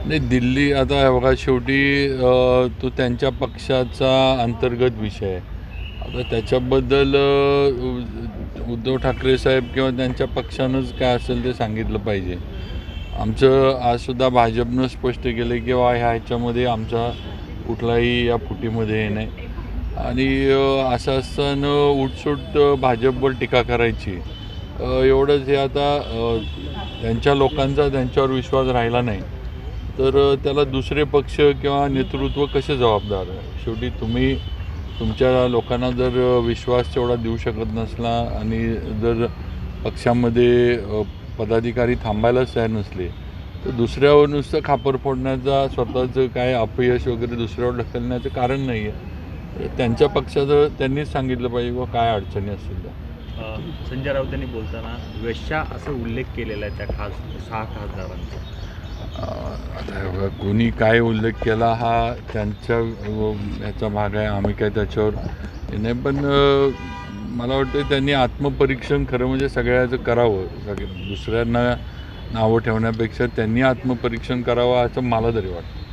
नाही, दिल्ली आता हे बघा, शेवटी तो त्यांच्या पक्षाचा अंतर्गत विषय आहे. आता त्याच्याबद्दल उद्धव ठाकरे साहेब किंवा त्यांच्या पक्षानंच काय असेल ते सांगितलं पाहिजे. आमचं आजसुद्धा भाजपनं स्पष्ट केलं की ह्याच्यामध्ये आमचा कुठलाही या फुटीमध्ये हे नाही. आणि असं असताना उठसूट भाजपवर टीका करायची, एवढंच. हे आता त्यांच्या लोकांचा त्यांच्यावर विश्वास राहिला नाही तर त्याला दुसरे पक्ष किंवा नेतृत्व कसे जबाबदार आहे. शेवटी तुम्ही तुमच्या लोकांना जर विश्वास तेवढा देऊ शकत नसला आणि जर पक्षामध्ये पदाधिकारी थांबायलाच तयार नसले तर दुसऱ्यावर नुसतं खापर फोडण्याचा, स्वतःचं काय अपयश वगैरे दुसऱ्यावर ढकलण्याचं कारण नाही आहे. त्यांच्या पक्षाचं त्यांनीच सांगितलं पाहिजे व काय अडचणी असतील त्या. संजय राऊत यांनी बोलताना वेश्या असा उल्लेख केलेला आहे त्या 6 खासदारांचा. आता कोणी काय उल्लेख केला हा त्यांच्या ह्याचा भाग आहे. आम्ही काय त्याच्यावर नाही. पण मला वाटतं त्यांनी आत्मपरीक्षण खरं म्हणजे सगळ्याचं करावं. दुसऱ्यांना नावं ठेवण्यापेक्षा त्यांनी आत्मपरीक्षण करावं असं मला तरी वाटतं.